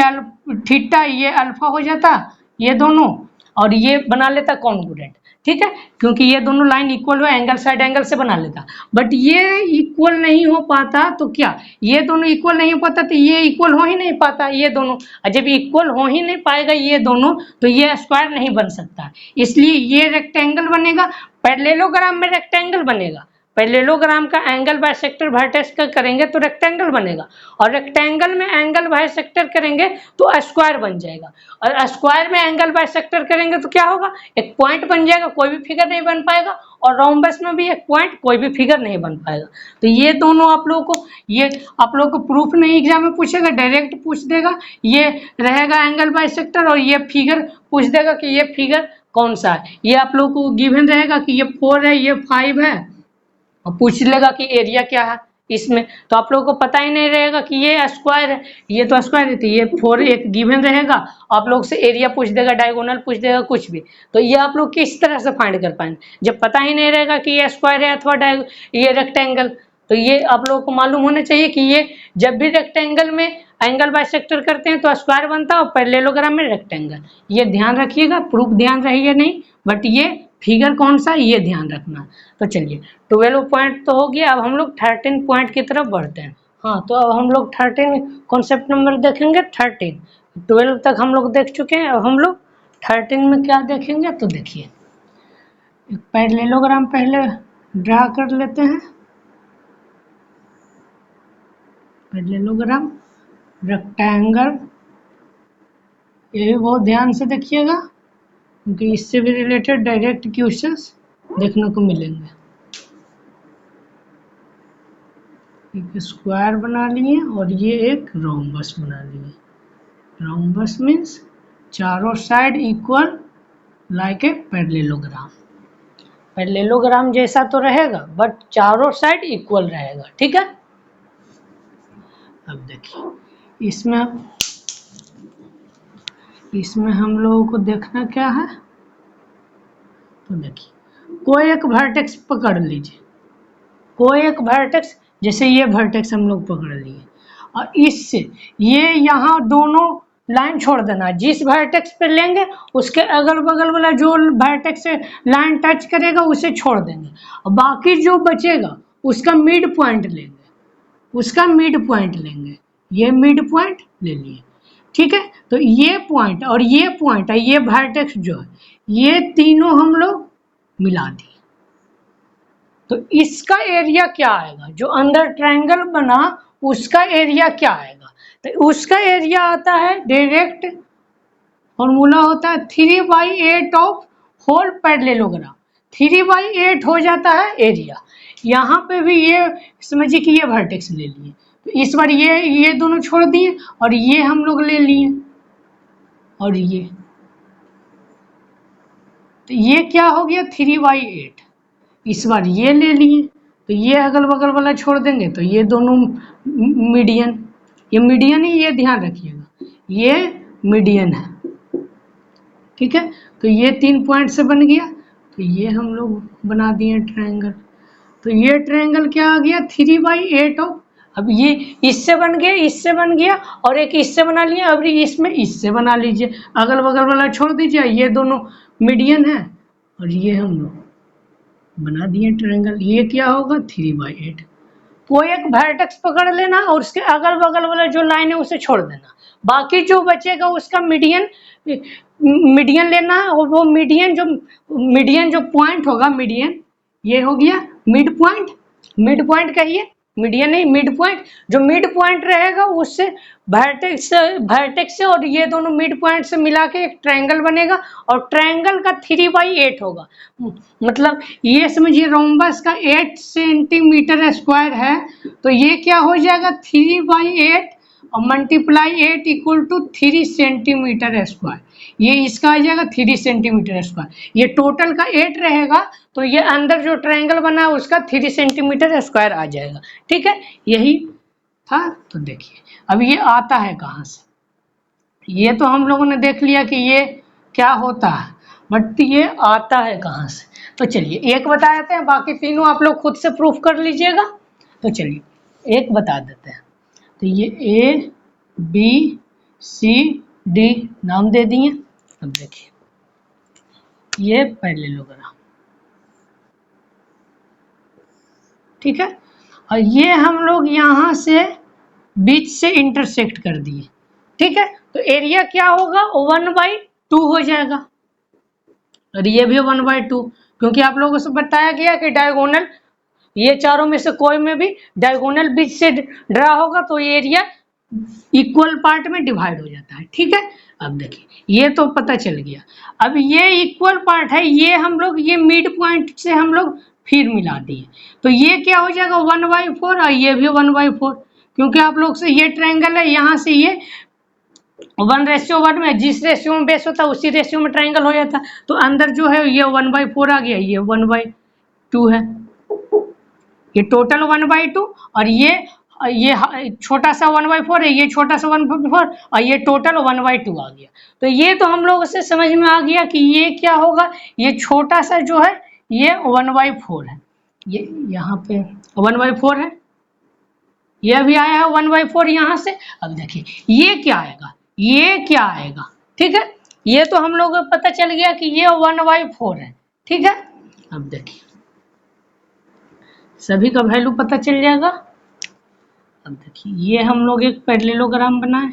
थीटा, ये अल्फा हो जाता, ये दोनों, और ये बना लेता कॉन्ग्रुएंट, ठीक है, क्योंकि ये दोनों लाइन इक्वल हो, एंगल साइड एंगल से बना लेता। बट ये इक्वल नहीं हो पाता, तो क्या ये दोनों इक्वल नहीं हो पाता, तो ये इक्वल हो ही नहीं पाता ये दोनों। जब इक्वल हो ही नहीं पाएगा ये दोनों, तो ये स्क्वायर नहीं बन सकता, इसलिए ये रेक्टेंगल बनेगा। पैरेललोग्राम में रेक्टेंगल बनेगा, पैरेललोग्राम का एंगल बाइसेक्टर वर्टेक्स का करेंगे तो रेक्टेंगल बनेगा, और रेक्टेंगल में एंगल बाइसेक्टर करेंगे तो स्क्वायर बन जाएगा, और स्क्वायर में एंगल बाइसेक्टर करेंगे तो क्या होगा? एक पॉइंट बन जाएगा, कोई भी फिगर नहीं बन पाएगा, और रोम्बस में भी एक पॉइंट, कोई भी फिगर नहीं बन पाएगा। तो ये दोनों आप लोगों को, ये आप लोगों को प्रूफ नहीं एग्जाम में पूछेगा, डायरेक्ट पूछ देगा, ये रहेगा एंगल बाइसेक्टर, और ये फिगर पूछ देगा कि ये फिगर कौन सा है। ये आप लोगों को गिवन रहेगा कि ये 4 है, ये 5 है, और पूछ लेगा कि एरिया क्या है इसमें, तो आप लोगों को पता ही नहीं रहेगा कि ये स्क्वायर है, ये तो स्क्वायर है, तो ये 4 एक गिवन रहेगा। आप लोग से एरिया पूछ देगा, डायगोनल पूछ देगा, कुछ भी, तो ये आप लोग किस तरह से फाइंड कर पाएंगे जब पता ही नहीं रहेगा कि ये स्क्वायर है अथवा ये रेक्टेंगल। तो ये आप लोगों को मालूम होना चाहिए कि ये जब भी रेक्टेंगल में एंगल बाइसेक्टर करते हैं तो स्क्वायर बनता है, और पैरेललोग्राम में रेक्टेंगल। ये ध्यान रखिएगा, प्रूफ ध्यान रहिए नहीं, बट ये फिगर कौन सा ये ध्यान रखना। तो चलिए 12 पॉइंट तो हो गया, अब हम लोग 13 पॉइंट की तरफ बढ़ते हैं। हाँ, तो अब हम लोग 13 कॉन्सेप्ट नंबर देखेंगे। 13 12 तक हम लोग देख चुके हैं, अब हम लोग 13 में क्या देखेंगे। तो देखिए एक पैरेललोग्राम पहले ड्रा कर लेते हैं। पैरेललोग्राम, रेक्टेंगल, ये भी बहुत ध्यान से देखिएगा क्योंकि इससे भी रिलेटेड डायरेक्ट क्वेश्चंस देखने को मिलेंगे। एक स्क्वायर बना लिए और ये एक रोम्बस बना लिए। रोम्बस मीन्स चारों side equal like a parallelogram. Parallelogram जैसा तो रहेगा बट चारों साइड इक्वल रहेगा, ठीक है। अब देखिए इसमें हम लोगों को देखना क्या है, तो देखिए कोई एक वर्टेक्स पकड़ लीजिए, कोई एक वर्टेक्स, जैसे ये वर्टेक्स हम लोग पकड़ लिए और इससे ये यहाँ दोनों लाइन छोड़ देना। जिस वर्टेक्स पे लेंगे उसके अगल बगल वाला जो वर्टेक्स से लाइन टच करेगा उसे छोड़ देंगे और बाकी जो बचेगा उसका मिड पॉइंट लेंगे, ये मिड पॉइंट ले लिए, ठीक है। तो ये पॉइंट और ये पॉइंट है, ये वर्टेक्स जो है, ये तीनों हम लोग मिला दिए। तो इसका एरिया क्या आएगा, जो अंदर ट्रायंगल बना उसका एरिया क्या आएगा, तो उसका एरिया आता है, डायरेक्ट फॉर्मूला होता है 3/8 ऑफ होल पैरेललोग्राम। 3/8 हो जाता है एरिया। यहाँ पे भी ये समझिए कि ये वर्टेक्स ले लिए, तो इस बार ये दोनों छोड़ दिए और ये हम लोग ले लिए और ये, तो ये क्या हो गया 3/8। इस बार ये ले लिए तो ये अगल बगल वाला छोड़ देंगे, तो ये दोनों मीडियन, ये मीडियन ही, ये ध्यान रखिएगा ये मीडियन है, ठीक है। तो ये 3 पॉइंट से बन गया, तो ये हम लोग बना दिए ट्रायंगल। तो ये ट्रायंगल क्या आ गया 3/8 ऑफ, अब ये इससे बन गया, इससे बन गया और एक इससे बना लिया, अब इसमें इससे बना लीजिए, अगल बगल वाला छोड़ दीजिए, ये दोनों मीडियन है और ये हम लोग बना दिए ट्रायंगल। ये क्या होगा 3/8। कोई एक वर्टेक्स पकड़ लेना और उसके अगल बगल वाला जो लाइन है उसे छोड़ देना, बाकी जो बचेगा उसका मीडियन लेना है और वो मीडियन जो पॉइंट होगा, मीडियन ये हो गया मिड पॉइंट कहिए, मीडियन नहीं मिड पॉइंट, जो मिड पॉइंट रहेगा उससे वर्टेक्स से और ये दोनों मिड पॉइंट से मिला के एक ट्रायंगल बनेगा और ट्रायंगल का 3/8 होगा। मतलब ये समझिए रोम्बस का 8 सेंटीमीटर स्क्वायर है, तो ये क्या हो जाएगा 3/8 और multiply 8 equal to 3 centimetre square. ये इसका आ जाएगा 3 सेंटीमीटर स्क्वायर। ये टोटल का 8 रहेगा तो ये अंदर जो ट्रायंगल बना है उसका 3 सेंटीमीटर स्क्वायर आ जाएगा, ठीक है। यही था। तो देखिए अब ये आता है कहाँ से, ये तो हम लोगों ने देख लिया कि ये क्या होता है, बट ये आता है कहाँ से। तो चलिए एक बता देते हैं, बाकी तीनों आप लोग खुद से प्रूफ कर लीजिएगा। तो चलिए एक बता देते हैं। तो ये A B C D नाम दे दिए। अब देखिए ये पैरेललोग्राम, ठीक है, और ये हम लोग यहाँ से बीच से इंटरसेक्ट कर दिए, ठीक है। तो एरिया क्या होगा 1/2 हो जाएगा और ये भी 1/2, क्योंकि आप लोगों से बताया गया कि डायगोनल, ये चारों में से कोई में भी डायगोनल बीच से ड्रा होगा तो एरिया इक्वल पार्ट में डिवाइड हो जाता है, ठीक है। अब देखिए ये तो पता चल गया। अब ये इक्वल पार्ट है, ये हम लोग ये मिड पॉइंट से हम लोग फिर मिला दिए, तो ये क्या हो जाएगा 1/4 और ये भी 1/4, क्योंकि आप लोग से ये ट्रायंगल है, यहाँ से ये 1:1 में, जिस रेशियो में बेस होता है उसी रेशियो में ट्रायंगल हो जाता है। तो अंदर जो है ये 1/4 आ गया, ये 1/2 है, ये टोटल 1/2 और ये छोटा सा 1/4 है, ये छोटा सा 1/4 और ये टोटल 1/2 आ गया। तो ये तो हम लोग से समझ में आ गया कि ये क्या होगा, ये छोटा सा जो है ये 1/4 है, ये यहाँ पे 1/4 है, ये भी आया है 1/4 यहाँ से। अब देखिए ये क्या आएगा, ये क्या आएगा, ठीक है। ये तो हम लोग को पता चल गया कि ये 1/4 है, ठीक है। अब देखिए सभी का वैल्यू पता चल जाएगा। अब देखिए ये हम लोग एक पैरेललोग्राम बनाए,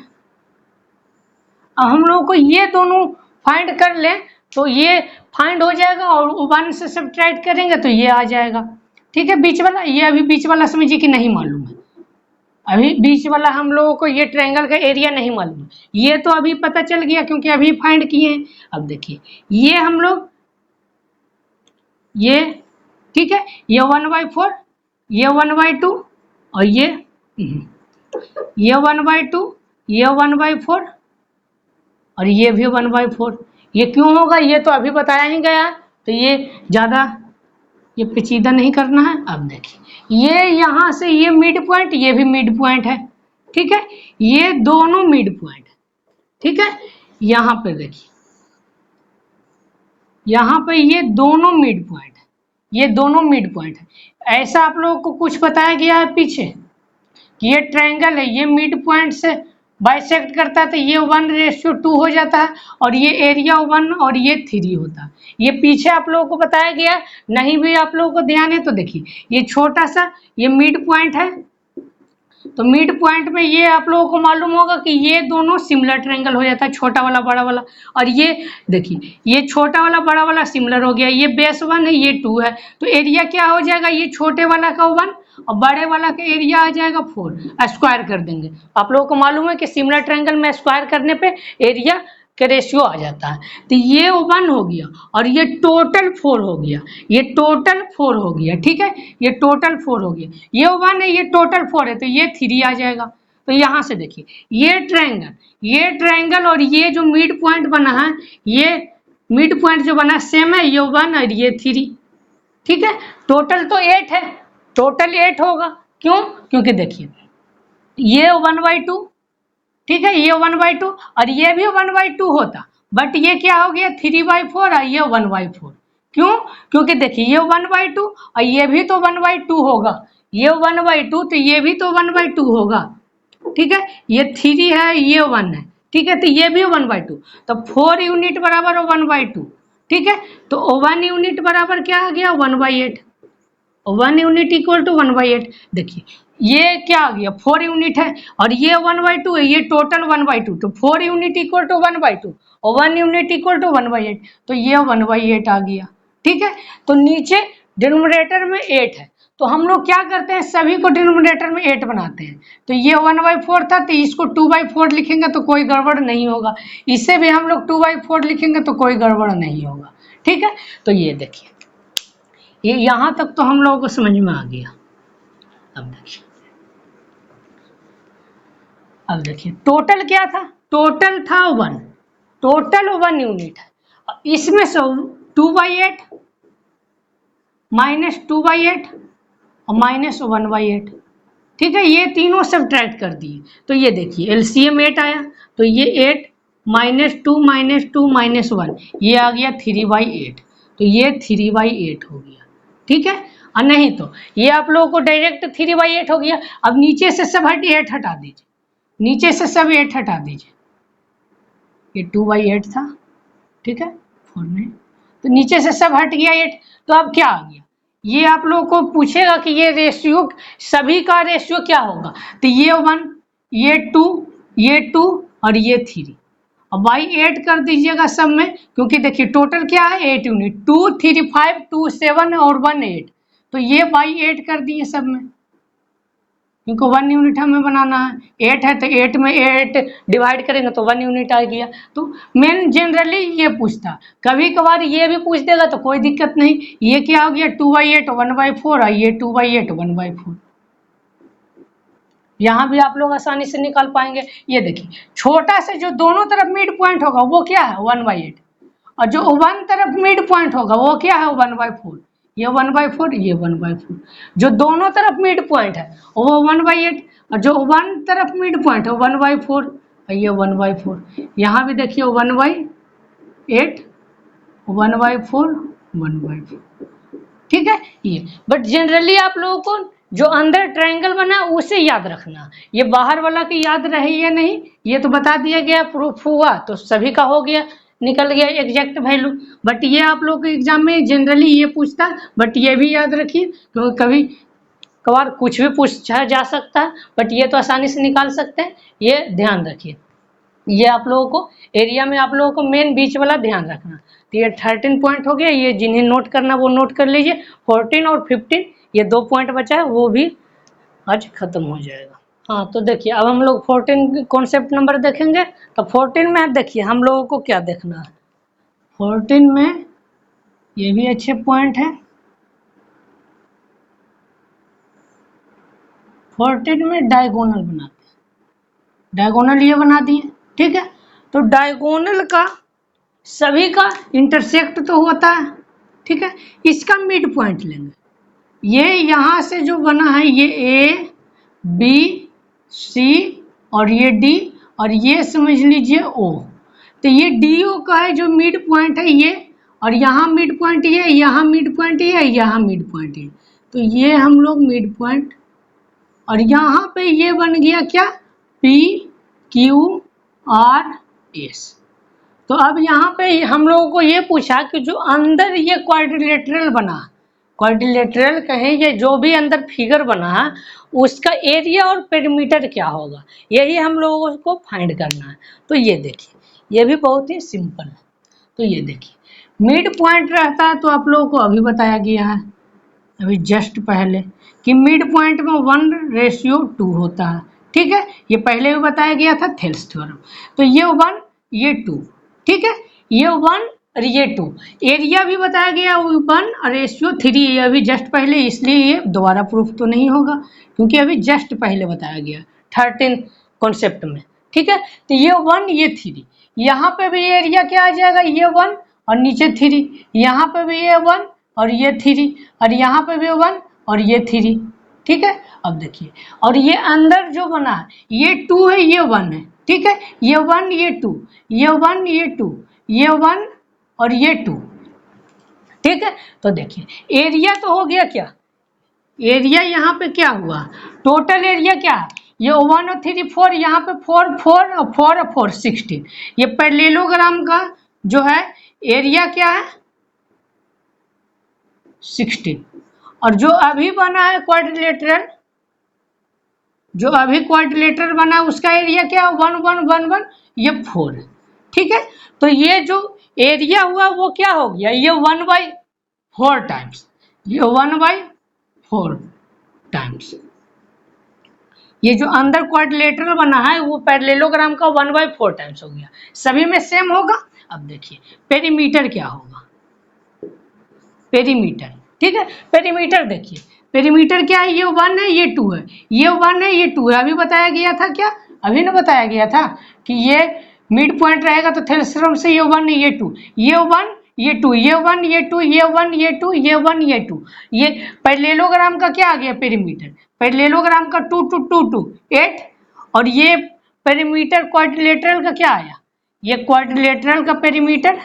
अब हम लोग को ये दोनों फाइंड कर ले तो ये फाइंड हो जाएगा और 1 से सब्ट्रैक्ट करेंगे तो ये आ जाएगा, ठीक है। बीच वाला, ये अभी बीच वाला समझिए कि नहीं मालूम है, अभी बीच वाला हम लोगों को ये ट्रायंगल का एरिया नहीं मालूम, ये तो अभी पता चल गया क्योंकि अभी फाइंड किए हैं। अब देखिए ये हम लोग ये ठीक है, ये 1/4, ये 1/2 और ये 1/2, ये 1/4 और ये भी 1/4। ये क्यों होगा ये तो अभी बताया ही गया है, तो ये ज़्यादा ये पेचीदा नहीं करना है। अब देखिए ये यहाँ से ये मिड पॉइंट, ये भी मिड पॉइंट है, ठीक है, ये दोनों मिड पॉइंट, ठीक है। यहाँ पे देखिए, यहाँ पे ये दोनों मिड पॉइंट है, ये दोनों मिड पॉइंट है। ऐसा आप लोगों को कुछ बताया गया है पीछे कि ये ट्रायंगल है, ये मिड पॉइंट से बाइसेक्ट करता है, तो ये 1:2 हो जाता है और ये एरिया 1 और ये 3 होता है। ये पीछे आप लोगों को बताया गया, नहीं भी आप लोगों को ध्यान है तो देखिए ये छोटा सा ये मिड पॉइंट है, तो मिड पॉइंट में ये आप लोगों को मालूम होगा कि ये दोनों सिमिलर ट्रायंगल हो जाता है, छोटा वाला बड़ा वाला। और ये देखिए ये छोटा वाला बड़ा वाला सिमिलर हो गया, ये बेस 1 है, ये 2 है, तो एरिया क्या हो जाएगा, ये छोटे वाला का 1 और बड़े वाला का एरिया आ जाएगा 4, स्क्वायर कर देंगे। आप लोगों को मालूम है कि सिमिलर ट्रायंगल में स्क्वायर करने पे एरिया का रेशियो आ जाता है। तो ये 1 हो गया और ये टोटल 4 हो गया, ये टोटल 4 हो गया, ठीक है, ये टोटल 4 हो गया, ये 1 है, ये टोटल 4 है, तो ये 3 आ जाएगा। तो यहाँ से देखिए ये ट्रायंगल और ये जो मिड पॉइंट बना है, ये मिड पॉइंट जो बना सेम है, ये 1 और ये 3, ठीक है। टोटल तो 8 है, टोटल 8 होगा, क्यों, क्योंकि देखिए ये 1/2, ठीक है, ये 1/2 और ये भी 1/2 होता, बट ये क्या हो गया 3/4 और ये 1/4, क्यों, क्योंकि देखिए ये 1/2 और ये भी तो 1/2 होगा, ये 1/2 तो ये भी तो 1/2 होगा, ठीक है, ये 3 है, ये 1 है, ठीक है, तो ये भी 1/2, तो 4 यूनिट बराबर 1/2, ठीक है, तो 1 यूनिट बराबर क्या आ गया 1/8, 1 यूनिट इक्वल टू 1/8। देखिए ये क्या आ गया 4 यूनिट है और ये 1/2 है, ये टोटल 1/2, तो 4 यूनिट इक्वल टू 1/2 और 1 यूनिट इक्वल टू 1/8, तो ये 1/8 आ गया, ठीक है। तो नीचे डिनोमिनेटर में 8 है, तो हम लोग क्या करते हैं सभी को डिनोमिनेटर में 8 बनाते हैं, तो ये 1/4 था, तो इसको 2/4 लिखेंगे तो कोई गड़बड़ नहीं होगा, इसे भी हम लोग 2/4 लिखेंगे तो कोई गड़बड़ नहीं होगा, ठीक है। तो ये देखिए ये यहाँ तक तो हम लोगों को समझ में आ गया। अब देखिए टोटल क्या था, टोटल था 1, टोटल 1 यूनिट है, इसमें से 2/8 माइनस 2/8 और माइनस 1/8, ठीक है, ये तीनों सब्ट्रैक्ट कर दिए, तो ये देखिए एलसीएम 8 आया, तो ये 8 -2 -2 -1 ये आ गया 3/8, तो ये 3/8 हो गया, ठीक है। और नहीं तो ये आप लोगों को डायरेक्ट 3/8 हो गया। अब नीचे से सब 8 हटा दीजिए, नीचे से सब 8 हटा दीजिए, ये 2/8 था, ठीक है, 4 नहीं, तो नीचे से सब हट गया 8, तो अब क्या आ गया, ये आप लोगों को पूछेगा कि ये रेशियो सभी का रेशियो क्या होगा, तो ये 1 ये 2 ये 2 और ये 3, अब बाई 8 कर दीजिएगा सब में, क्योंकि देखिए टोटल क्या है 8 यूनिट, 2 3 5 2 7 और 1 8, तो ये बाई 8 कर दिए सब में, क्योंकि 1 यूनिट हमें बनाना है, 8 है तो 8 में 8 डिवाइड करेंगे तो 1 यूनिट आ गया। तो मेन जनरली ये पूछता, कभी कभार ये भी पूछ देगा तो कोई दिक्कत नहीं, ये क्या हो गया 2/8 1/4 और ये 2/8 1/4, यहाँ भी आप लोग आसानी से निकाल पाएंगे। ये देखिए छोटा से जो दोनों तरफ मिड पॉइंट होगा वो क्या है 1/8, और जो 1 तरफ मिड पॉइंट होगा वो क्या है 1/4, ये 1/4 ये 1/4, जो दोनों तरफ मिड पॉइंट है वो 1/8 और जो 1 तरफ मिड पॉइंट है 1/4 और ये 1/4, यहाँ भी देखिए 1/8 1/4 1/4, ठीक है। ये बट जनरली आप लोगों को जो अंदर ट्रायंगल बना उसे याद रखना, ये बाहर वाला की याद रहे या नहीं ये तो बता दिया गया, प्रूफ हुआ तो सभी का हो गया, निकल गया एग्जैक्ट वैल्यू। बट ये आप लोग के एग्जाम में जनरली ये पूछता है, बट ये भी याद रखिए क्योंकि कभी कभार कुछ भी पूछा जा सकता है, बट ये तो आसानी से निकाल सकते हैं, ये ध्यान रखिए। ये आप लोगों को एरिया में आप लोगों को मेन बीच वाला ध्यान रखना। तो ये 13 पॉइंट हो गया, ये जिन्हें नोट करना वो नोट कर लीजिए। 14 और 15 ये 2 पॉइंट बचा है वो भी आज खत्म हो जाएगा। हाँ तो देखिए अब हम लोग 14 कॉन्सेप्ट नंबर देखेंगे। तो 14 में देखिए हम लोगों को क्या देखना है। 14 में ये भी अच्छे पॉइंट है। 14 में डायगोनल बनाते हैं, डायगोनल ये बना दिए, ठीक है। तो डायगोनल का सभी का इंटरसेक्ट तो होता है, ठीक है। इसका मिड पॉइंट लेंगे, ये यहाँ से जो बना है ये ए बी सी और ये डी और ये समझ लीजिए ओ। तो ये डी ओ का है जो मिड पॉइंट है ये, और यहाँ मिड पॉइंट ये, यहाँ मिड पॉइंट ये, यहाँ मिड पॉइंट ये। तो ये हम लोग मिड पॉइंट, और यहाँ पे ये बन गया क्या, पी क्यू आर एस। तो अब यहाँ पे हम लोगों को ये पूछा कि जो अंदर ये क्वाड्रिलेटरल बना, क्वाड्रिलेटरल कहें ये जो भी अंदर फिगर बना है उसका एरिया और पेरीमीटर क्या होगा, यही हम लोगों को फाइंड करना है। तो ये देखिए ये भी बहुत ही सिंपल है। तो ये देखिए मिड पॉइंट रहता है, तो आप लोगों को अभी बताया गया है अभी जस्ट पहले कि मिड पॉइंट में 1:2 होता है, ठीक है। ये पहले भी बताया गया था थेल्स थ्योरम। तो ये 1 ये 2, ठीक है, ये 1 और ये 2। एरिया भी बताया गया 1 और रेशियो 3, ये अभी जस्ट पहले, इसलिए ये दोबारा प्रूफ तो नहीं होगा क्योंकि अभी जस्ट पहले बताया गया 13 कॉन्सेप्ट में, ठीक है। तो ये 1 ये 3, यहाँ पे भी एरिया क्या आ जाएगा, ये 1 और नीचे 3, यहाँ पे भी ये 1 और ये 3 और यहाँ पे भी 1 और ये 3, ठीक है। अब देखिए और ये अंदर जो बना है ये 2 है ये 1 है, ठीक है। ये 1 ये 2, ये 1 ये 2, ये 1 और ये 2, ठीक है। तो देखिए एरिया तो हो गया क्या, एरिया यहाँ पे क्या हुआ, टोटल एरिया क्या है, ये 1 और 3 4, यहाँ पे 4 4 और 4 और 4 16। ये पैरेललोग्राम का जो है एरिया क्या है 16, और जो अभी बना है क्वाड्रिलेटरल, जो अभी क्वाड्रिलेटरल बना है उसका एरिया क्या है 1 1 1 1, ये 4 है, ठीक है। तो ये जो एरिया हुआ वो क्या हो गया, ये 1/4 टाइम्स, ये 1/4 टाइम्स। ये जो अंदर क्वाड्रिलेटरल बना है वो पैरेललोग्राम का 1/4 टाइम्स हो गया, सभी में सेम होगा। अब देखिए पेरीमीटर क्या होगा, पेरीमीटर, ठीक है। पेरीमीटर देखिए पेरीमीटर क्या है, ये 1 है ये 2 है, ये 1 है ये 2 है। अभी बताया गया था क्या, अभी ना बताया गया था कि ये मिड पॉइंट रहेगा तो थेल्स थ्योरम से ये 1 ये 2, ये 1 ये 2, ये 1 ये 2, ये 1 ये 2, ये 1 ये 2। ये पैरेललोग्राम का क्या आ गया पेरीमीटर, पैरेललोग्राम का 2 2 2 2 8, और ये पेरीमीटर क्वाड्रिलेटरल का क्या आया, ये क्वाड्रिलेटरल का पेरीमीटर,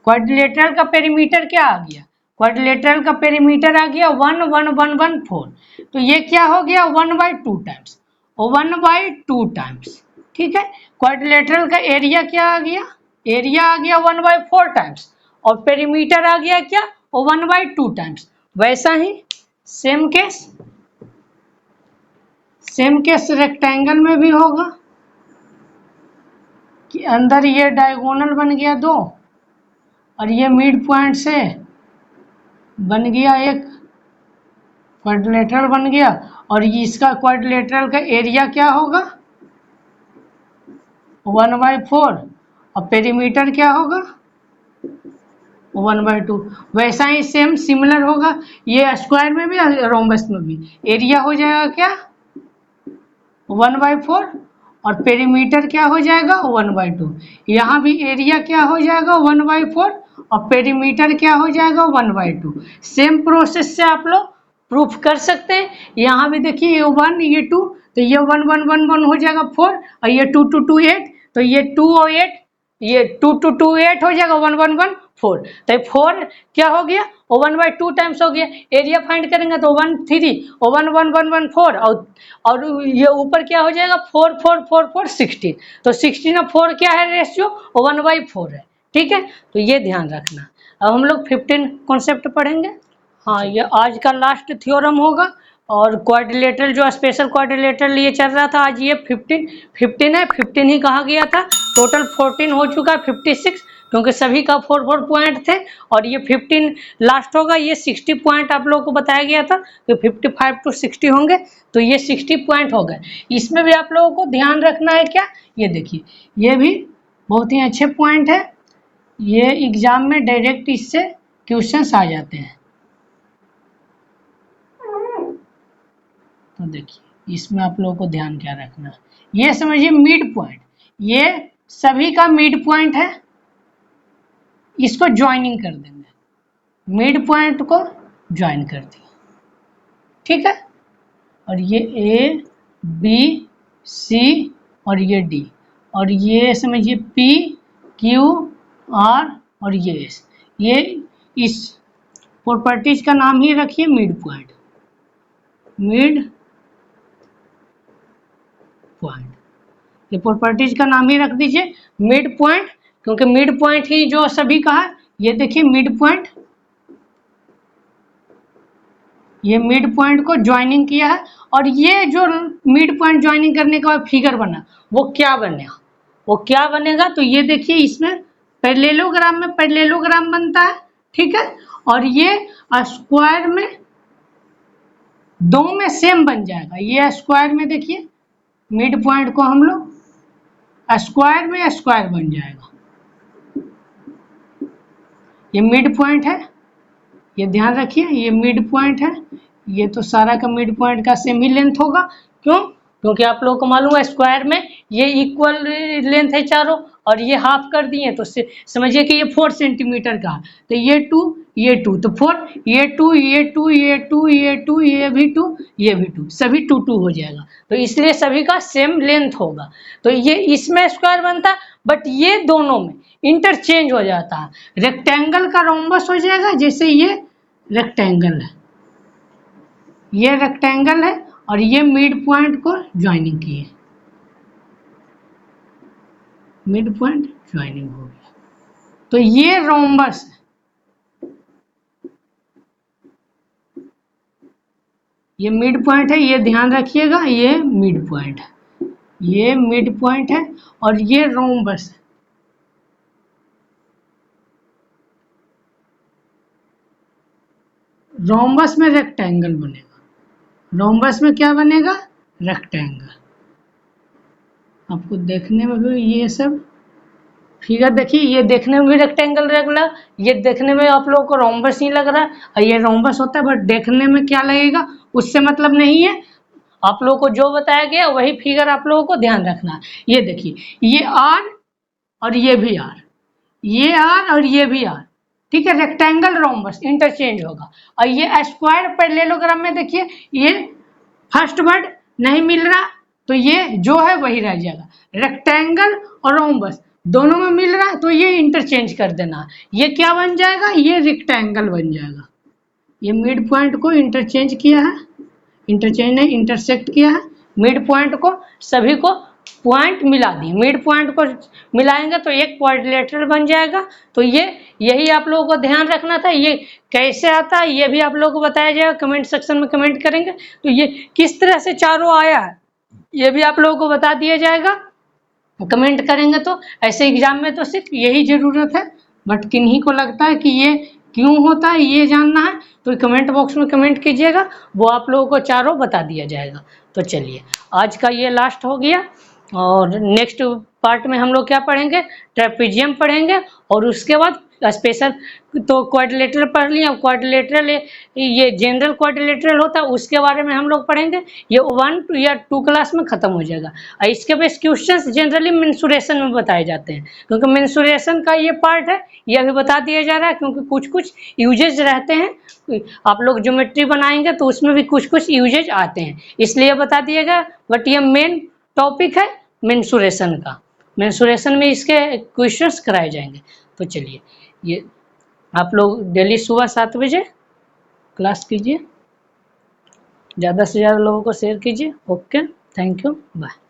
क्वाड्रिलेटरल का पेरीमीटर क्या आ गया, क्वाड्रिलेटरल का पेरीमीटर आ गया 1 1 1 1 4। तो ये क्या हो गया 1/2 टाइम्स, 1/2 टाइम्स, ठीक है। क्वाड्रिलेटरल का एरिया क्या आ गया, एरिया आ गया 1/4 टाइम्स, और पेरीमीटर आ गया क्या 1/2 टाइम्स। वैसा ही सेम केस रेक्टेंगल में भी होगा कि अंदर ये डायगोनल बन गया 2 और ये मिड पॉइंट से बन गया एक क्वाड्रिलेटरल बन गया, और इसका क्वाड्रिलेटरल का एरिया क्या होगा 1/4 और पेरीमीटर क्या होगा 1/2। वैसा ही सेम सिमिलर होगा ये स्क्वायर में भी रोम्बस में भी, एरिया हो जाएगा क्या 1/4 और पेरीमीटर क्या हो जाएगा 1/2। यहाँ भी एरिया क्या हो जाएगा 1/4 और पेरीमीटर क्या हो जाएगा 1/2। सेम प्रोसेस से आप लोग प्रूफ कर सकते हैं। यहाँ भी देखिए ये 1 ये 2, तो ये 1 1 1 1 हो जाएगा 4, और ये 2 2 2 8, तो ये 2 और 8, ये 2 2 2 8 हो जाएगा 1 1 1 4। तो 4 क्या हो गया 1/2 टाइम्स हो गया। एरिया फाइंड करेंगे तो 1 3 1 1 1 1 4, और ये ऊपर क्या हो जाएगा 4 4 4 4 16। तो 16 और 4 क्या है रेशियो 1/4 है, ठीक है। तो ये ध्यान रखना। अब हम लोग 15 कॉन्सेप्ट पढ़ेंगे। हाँ ये आज का लास्ट थ्योरम होगा, और क्वाड्रिलेटरल जो स्पेशल क्वाड्रिलेटरल ये चल रहा था आज ये 15 है, 15 ही कहा गया था। टोटल 14 हो चुका है 56। क्योंकि सभी का 4 पॉइंट थे और ये 15 लास्ट होगा। ये 60 पॉइंट आप लोगों को बताया गया था कि 55 to 60 होंगे, तो ये 60 पॉइंट हो गए। इसमें भी आप लोगों को ध्यान रखना है क्या, ये देखिए ये भी बहुत ही अच्छे पॉइंट है, ये एग्जाम में डायरेक्ट इससे क्वेश्चंस आ जाते हैं। तो देखिए इसमें आप लोगों को ध्यान क्या रखना है, ये समझिए मिड पॉइंट, ये सभी का मिड पॉइंट है, इसको ज्वाइनिंग कर देंगे, मिड पॉइंट को ज्वाइन कर दिया, ठीक है। और ये ए बी सी और ये डी और ये समझिए पी क्यू आर और ये एस, ये इस प्रॉपर्टीज का नाम ही रखिए मिड पॉइंट, मिड पॉइंट, ये प्रॉपर्टीज का नाम ही रख दीजिए मिड पॉइंट, क्योंकि मिड पॉइंट ही जो सभी का है। ये देखिए मिड पॉइंट, ये मिड पॉइंट को ज्वाइनिंग किया है और ये जो मिड पॉइंट ज्वाइनिंग करने के बाद फिगर बना वो क्या बनेगा, वो क्या बनेगा, तो ये देखिए इसमें पैरेललोग्राम में पैरेललोग्राम बनता है, ठीक है। और ये स्क्वायर में दो में सेम बन जाएगा, ये स्क्वायर में देखिए मिड पॉइंट को हम लोग स्क्वायर में स्क्वायर बन जाएगा, ये मिड पॉइंट है, ये ध्यान रखिए ये मिड पॉइंट है, ये तो सारा का मिड पॉइंट का सेम ही लेंथ होगा, क्यों, क्योंकि आप लोगों को मालूम है स्क्वायर में ये इक्वल लेंथ है चारों और ये हाफ कर दिए, तो समझिए कि ये 4 सेंटीमीटर का, तो ये 2 ये 2 तो 4, ये 2 ये 2 ये 2 ये 2 ये भी 2 ये भी 2, सभी 2 2 हो जाएगा, तो इसलिए सभी का सेम लेंथ होगा। तो ये इसमें स्क्वायर बनता है, बट ये दोनों में इंटरचेंज हो जाता है, रेक्टेंगल का रोम्बस हो जाएगा, जैसे ये रेक्टेंगल है, ये रेक्टेंगल है और ये मिड पॉइंट को ज्वाइनिंग किए, मिड पॉइंट ज्वाइनिंग हो गया, तो ये रोम्बस है, ये मिड पॉइंट है, ये ध्यान रखिएगा ये मिड पॉइंट है, ये मिड पॉइंट है और ये रोम्बस है, रोम्बस में रेक्टेंगल बनेगा, रोम्बस में क्या बनेगा, रेक्टेंगल। आपको देखने में भी ये सब फिगर देखिए, ये देखने में भी रेक्टेंगल लग रहा है, ये देखने में आप लोगों को रोम्बस ही लग रहा है, और ये रोम्बस होता है, बट देखने में क्या लगेगा उससे मतलब नहीं है, आप लोगों को जो बताया गया वही फिगर आप लोगों को ध्यान रखना है। ये देखिए ये आर और ये भी आर, ये आर और ये भी आर, ठीक है, रेक्टेंगल रोम्बस इंटरचेंज होगा। और ये स्क्वायर पैरेललोग्राम में देखिए ये फर्स्ट वर्ड नहीं मिल रहा, तो ये जो है वही रह जाएगा, रेक्टेंगल और रोम्बस दोनों में मिल रहा है, तो ये इंटरचेंज कर देना, ये क्या बन जाएगा, ये रेक्टेंगल बन जाएगा। ये मिड पॉइंट को इंटरचेंज किया है, इंटरचेंज नहीं इंटरसेक्ट किया है, मिड पॉइंट को सभी को पॉइंट मिला दिए, मिड पॉइंट को मिलाएंगे तो एक क्वाड्रिलेटरल बन जाएगा। तो ये यही आप लोगों को ध्यान रखना था, ये कैसे आता है ये भी आप लोगों को बताया जाएगा, कमेंट सेक्शन में कमेंट करेंगे तो ये किस तरह से चारों आया है ये भी आप लोगों को बता दिया जाएगा, कमेंट करेंगे तो। ऐसे एग्जाम में तो सिर्फ यही जरूरत है, बट किन्हीं को लगता है कि ये क्यों होता है ये जानना है तो कमेंट बॉक्स में कमेंट कीजिएगा, वो आप लोगों को चारों बता दिया जाएगा। तो चलिए आज का ये लास्ट हो गया, और नेक्स्ट पार्ट में हम लोग क्या पढ़ेंगे, ट्रेपेजियम पढ़ेंगे, और उसके बाद स्पेशल तो क्वाड्रिलेटरल पढ़ लिया, क्वाड्रिलेटरल ये जनरल क्वाड्रिलेटरल होता है उसके बारे में हम लोग पढ़ेंगे, ये 1 या 2 क्लास में खत्म हो जाएगा। और इसके बेस क्वेश्चंस जनरली मेंसुरेशन में बताए जाते हैं, क्योंकि मेंसुरेशन का ये पार्ट है ये अभी बता दिया जा रहा है, क्योंकि कुछ कुछ यूजेज रहते हैं, आप लोग ज्योमेट्री बनाएंगे तो उसमें भी कुछ कुछ यूजेज आते हैं, इसलिए बता दिएगा। बट ये मेन टॉपिक है मेंसुरेशन का, मेंसुरेशन में इसके क्वेश्चंस कराए जाएंगे। तो चलिए ये आप लोग डेली सुबह 7 बजे क्लास कीजिए, ज़्यादा से ज़्यादा लोगों को शेयर कीजिए। Okay, thank you, bye.